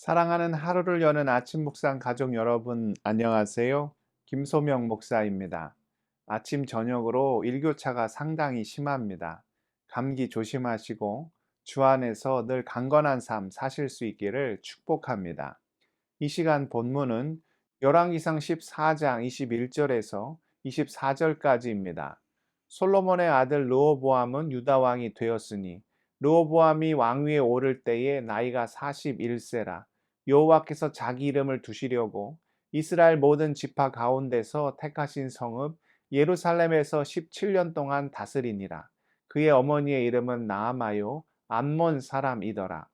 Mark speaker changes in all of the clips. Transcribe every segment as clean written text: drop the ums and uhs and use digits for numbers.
Speaker 1: 사랑하는 하루를 여는 아침 묵상 가족 여러분, 안녕하세요. 김소명 목사입니다. 아침 저녁으로 일교차가 상당히 심합니다. 감기 조심하시고 주 안에서 늘 강건한 삶 사실 수 있기를 축복합니다. 이 시간 본문은 열왕기상 14장 21절에서 24절까지입니다. 솔로몬의 아들 르호보암은 유다 왕이 되었으니 르호보암이 왕위에 오를 때에 나이가 41세라. 여호와께서 자기 이름을 두시려고 이스라엘 모든 지파 가운데서 택하신 성읍 예루살렘에서 17년 동안 다스리니라. 그의 어머니의 이름은 나아마요 암몬 사람이더라.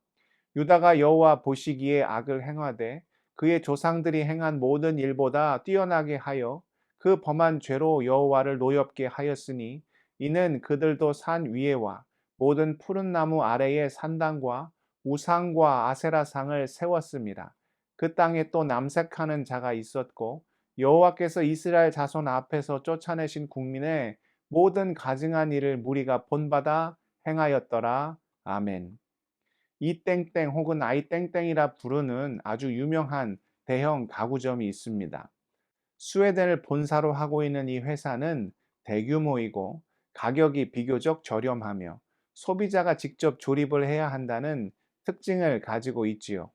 Speaker 1: 유다가 여호와 보시기에 악을 행하되 그의 조상들이 행한 모든 일보다 뛰어나게 하여 그 범한 죄로 여호와를 노엽게 하였으니 이는 그들도 산 위에와 모든 푸른 나무 아래에 산당과 우상과 아세라상을 세웠습니다. 그 땅에 또 남색하는 자가 있었고 여호와께서 이스라엘 자손 앞에서 쫓아내신 국민의 모든 가증한 일을 무리가 본받아 행하였더라. 아멘. 이 땡땡 혹은 아이 땡땡이라 부르는 아주 유명한 대형 가구점이 있습니다. 스웨덴을 본사로 하고 있는 이 회사는 대규모이고 가격이 비교적 저렴하며 소비자가 직접 조립을 해야 한다는 특징을 가지고 있지요.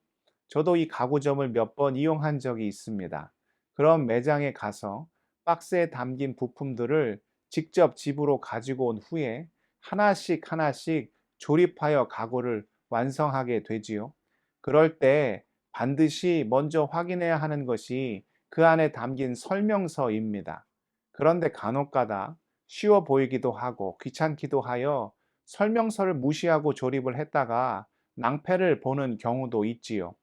Speaker 1: 저도 이 가구점을 몇 번 이용한 적이 있습니다. 그런 매장에 가서 박스에 담긴 부품들을 직접 집으로 가지고 온 후에 하나씩 하나씩 조립하여 가구를 완성하게 되지요. 그럴 때 반드시 먼저 확인해야 하는 것이 그 안에 담긴 설명서입니다. 그런데 간혹가다 쉬워 보이기도 하고 귀찮기도 하여 설명서를 무시하고 조립을 했다가 낭패를 보는 경우도 있지요.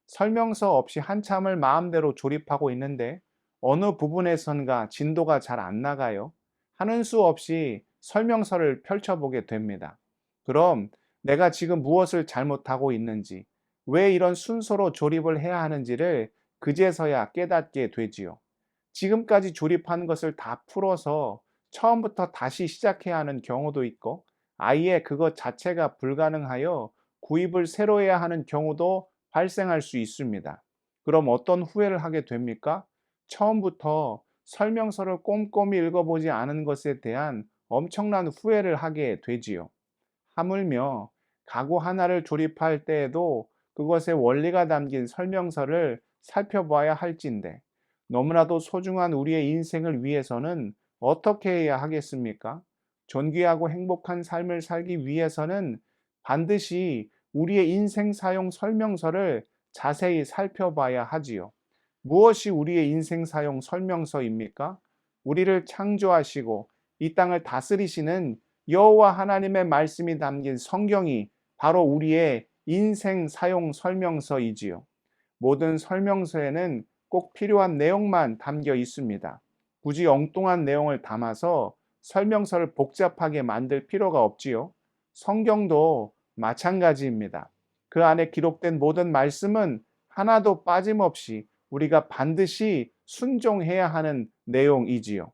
Speaker 1: 설명서 없이 한참을 마음대로 조립하고 있는데 어느 부분에선가 진도가 잘 안 나가요. 하는 수 없이 설명서를 펼쳐보게 됩니다. 그럼 내가 지금 무엇을 잘못하고 있는지, 왜 이런 순서로 조립을 해야 하는지를 그제서야 깨닫게 되지요. 지금까지 조립한 것을 다 풀어서 처음부터 다시 시작해야 하는 경우도 있고, 아예 그것 자체가 불가능하여 구입을 새로 해야 하는 경우도 발생할 수 있습니다. 그럼 어떤 후회를 하게 됩니까? 처음부터 설명서를 꼼꼼히 읽어보지 않은 것에 대한 엄청난 후회를 하게 되지요. 하물며 가구 하나를 조립할 때에도 그것의 원리가 담긴 설명서를 살펴봐야 할진데, 너무나도 소중한 우리의 인생을 위해서는 어떻게 해야 하겠습니까? 존귀하고 행복한 삶을 살기 위해서는 반드시 우리의 인생 사용 설명서를 자세히 살펴봐야 하지요. 무엇이 우리의 인생 사용 설명서입니까? 우리를 창조하시고 이 땅을 다스리시는 여호와 하나님의 말씀이 담긴 성경이 바로 우리의 인생 사용 설명서이지요. 모든 설명서에는 꼭 필요한 내용만 담겨 있습니다. 굳이 엉뚱한 내용을 담아서 설명서를 복잡하게 만들 필요가 없지요. 성경도 마찬가지입니다. 그 안에 기록된 모든 말씀은 하나도 빠짐없이 우리가 반드시 순종해야 하는 내용이지요.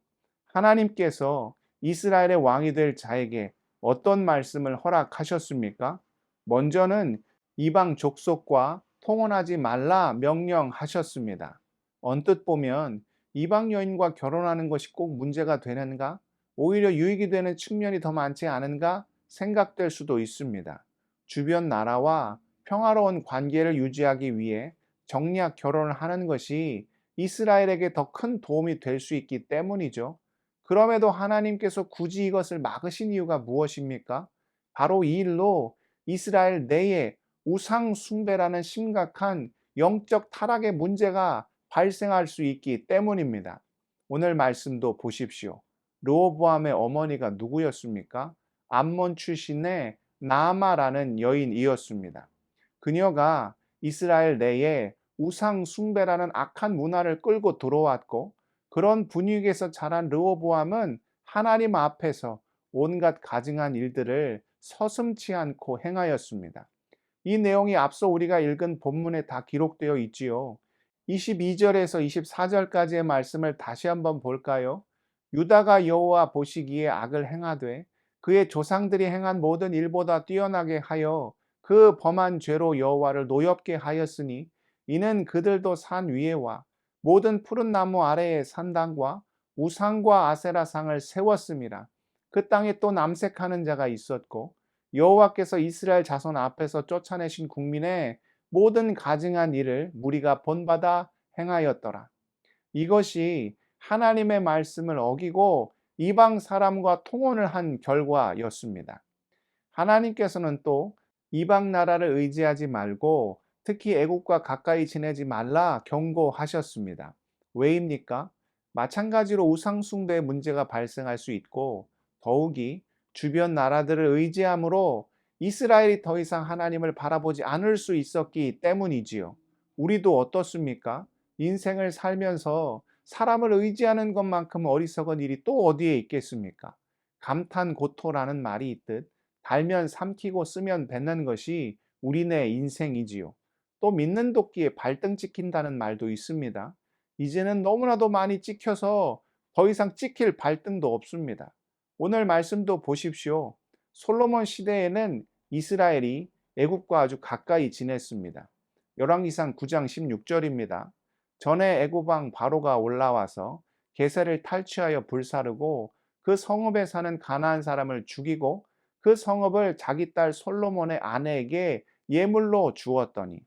Speaker 1: 하나님께서 이스라엘의 왕이 될 자에게 어떤 말씀을 허락하셨습니까? 먼저는 이방 족속과 통혼하지 말라 명령하셨습니다. 언뜻 보면 이방 여인과 결혼하는 것이 꼭 문제가 되는가? 오히려 유익이 되는 측면이 더 많지 않은가 생각될 수도 있습니다. 주변 나라와 평화로운 관계를 유지하기 위해 정략 결혼을 하는 것이 이스라엘에게 더 큰 도움이 될 수 있기 때문이죠. 그럼에도 하나님께서 굳이 이것을 막으신 이유가 무엇입니까? 바로 이 일로 이스라엘 내에 우상 숭배라는 심각한 영적 타락의 문제가 발생할 수 있기 때문입니다. 오늘 말씀도 보십시오. 르호보암의 어머니가 누구였습니까? 암몬 출신의 나아마라는 여인이었습니다. 그녀가 이스라엘 내에 우상 숭배라는 악한 문화를 끌고 들어왔고, 그런 분위기에서 자란 르호보암은 하나님 앞에서 온갖 가증한 일들을 서슴지 않고 행하였습니다. 이 내용이 앞서 우리가 읽은 본문에 다 기록되어 있지요. 22절에서 24절까지의 말씀을 다시 한번 볼까요? 유다가 여호와 보시기에 악을 행하되 그의 조상들이 행한 모든 일보다 뛰어나게 하여 그 범한 죄로 여호와를 노엽게 하였으니 이는 그들도 산 위에와 모든 푸른 나무 아래에 산당과 우상과 아세라상을 세웠음이라. 그 땅에 또 남색하는 자가 있었고 여호와께서 이스라엘 자손 앞에서 쫓아내신 국민의 모든 가증한 일을 무리가 본받아 행하였더라. 이것이 하나님의 말씀을 어기고 이방 사람과 통혼을 한 결과였습니다. 하나님께서는 또 이방 나라를 의지하지 말고 특히 애국과 가까이 지내지 말라 경고하셨습니다. 왜입니까? 마찬가지로 우상숭배의 문제가 발생할 수 있고 더욱이 주변 나라들을 의지함으로 이스라엘이 더 이상 하나님을 바라보지 않을 수 있었기 때문이지요. 우리도 어떻습니까? 인생을 살면서 사람을 의지하는 것만큼 어리석은 일이 또 어디에 있겠습니까? 감탄고토라는 말이 있듯 달면 삼키고 쓰면 뱉는 것이 우리네 인생이지요. 또 믿는 도끼에 발등 찍힌다는 말도 있습니다. 이제는 너무나도 많이 찍혀서 더 이상 찍힐 발등도 없습니다. 오늘 말씀도 보십시오. 솔로몬 시대에는 이스라엘이 애굽과 아주 가까이 지냈습니다. 열왕기상 9장 16절입니다. 전에 애굽 왕 바로가 올라와서 게셀을 탈취하여 불사르고 그 성읍에 사는 가나안 사람을 죽이고 그 성읍을 자기 딸 솔로몬의 아내에게 예물로 주었더니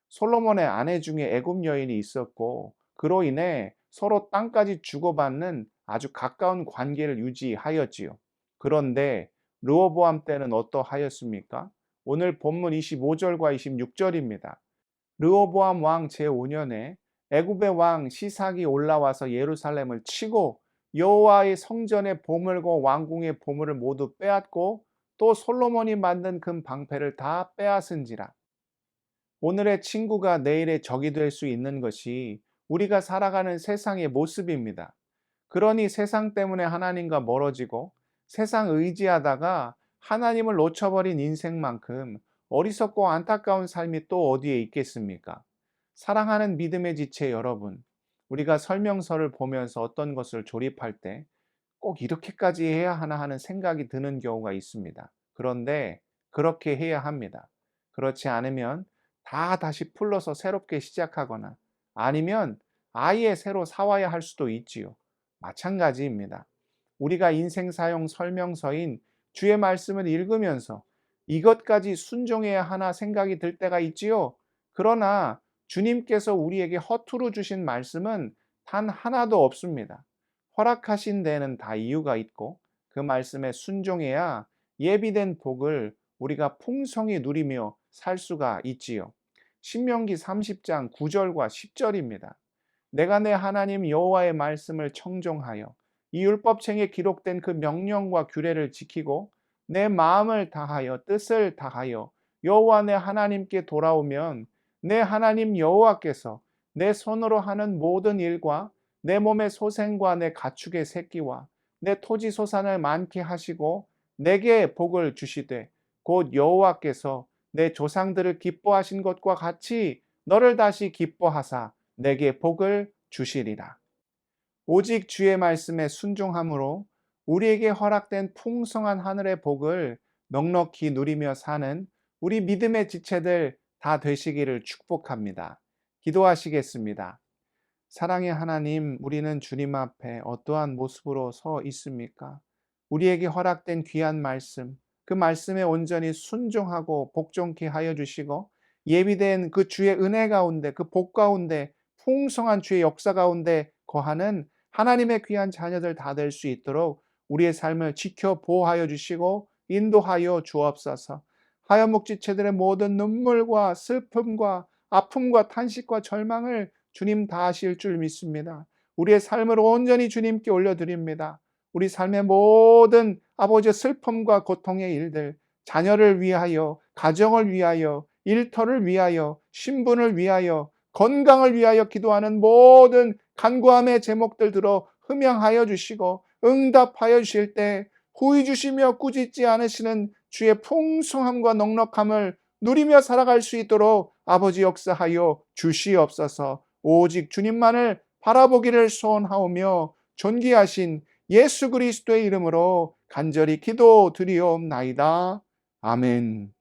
Speaker 1: 솔로몬의 아내 중에 애굽 여인이 있었고 그로 인해 서로 땅까지 주고받는 아주 가까운 관계를 유지하였지요. 그런데 르호보암 때는 어떠하였습니까? 오늘 본문 25절과 26절입니다. 르호보암 왕 제5년에 애굽의 왕 시삭이 올라와서 예루살렘을 치고 여호와의 성전의 보물과 왕궁의 보물을 모두 빼앗고 또 솔로몬이 만든 금 방패를 다 빼앗은지라. 오늘의 친구가 내일의 적이 될 수 있는 것이 우리가 살아가는 세상의 모습입니다. 그러니 세상 때문에 하나님과 멀어지고 세상 의지하다가 하나님을 놓쳐버린 인생만큼 어리석고 안타까운 삶이 또 어디에 있겠습니까? 사랑하는 믿음의 지체 여러분, 우리가 설명서를 보면서 어떤 것을 조립할 때 꼭 이렇게까지 해야 하나 하는 생각이 드는 경우가 있습니다. 그런데 그렇게 해야 합니다. 그렇지 않으면 다 다시 풀러서 새롭게 시작하거나 아니면 아예 새로 사와야 할 수도 있지요. 마찬가지입니다. 우리가 인생 사용 설명서인 주의 말씀을 읽으면서 이것까지 순종해야 하나 생각이 들 때가 있지요. 그러나 주님께서 우리에게 허투루 주신 말씀은 단 하나도 없습니다. 허락하신 데는 다 이유가 있고 그 말씀에 순종해야 예비된 복을 우리가 풍성히 누리며 살 수가 있지요. 신명기 30장 9절과 10절입니다. 내가 내 하나님 여호와의 말씀을 청종하여 이 율법책에 기록된 그 명령과 규례를 지키고 내 마음을 다하여 뜻을 다하여 여호와 내 하나님께 돌아오면 내 하나님 여호와께서 내 손으로 하는 모든 일과 내 몸의 소생과 내 가축의 새끼와 내 토지 소산을 많게 하시고 내게 복을 주시되 곧 여호와께서 내 조상들을 기뻐하신 것과 같이 너를 다시 기뻐하사 내게 복을 주시리라. 오직 주의 말씀에 순종함으로 우리에게 허락된 풍성한 하늘의 복을 넉넉히 누리며 사는 우리 믿음의 지체들 다 되시기를 축복합니다. 기도하시겠습니다. 사랑의 하나님, 우리는 주님 앞에 어떠한 모습으로 서 있습니까? 우리에게 허락된 귀한 말씀, 그 말씀에 온전히 순종하고 복종케 하여 주시고 예비된 그 주의 은혜 가운데, 그 복 가운데, 풍성한 주의 역사 가운데 거하는 하나님의 귀한 자녀들 다 될 수 있도록 우리의 삶을 지켜 보호하여 주시고 인도하여 주옵소서. 하여묵지체들의 모든 눈물과 슬픔과 아픔과 탄식과 절망을 주님 다 아실 줄 믿습니다. 우리의 삶을 온전히 주님께 올려드립니다. 우리 삶의 모든 아버지의 슬픔과 고통의 일들, 자녀를 위하여, 가정을 위하여, 일터를 위하여, 신분을 위하여, 건강을 위하여 기도하는 모든 간구함의 제목들 들어 흠양하여 주시고 응답하여 주실 때 후히 주시며 꾸짖지 않으시는 주의 풍성함과 넉넉함을 누리며 살아갈 수 있도록 아버지 역사하여 주시옵소서. 오직 주님만을 바라보기를 소원하오며 존귀하신 예수 그리스도의 이름으로 간절히 기도드리옵나이다. 아멘.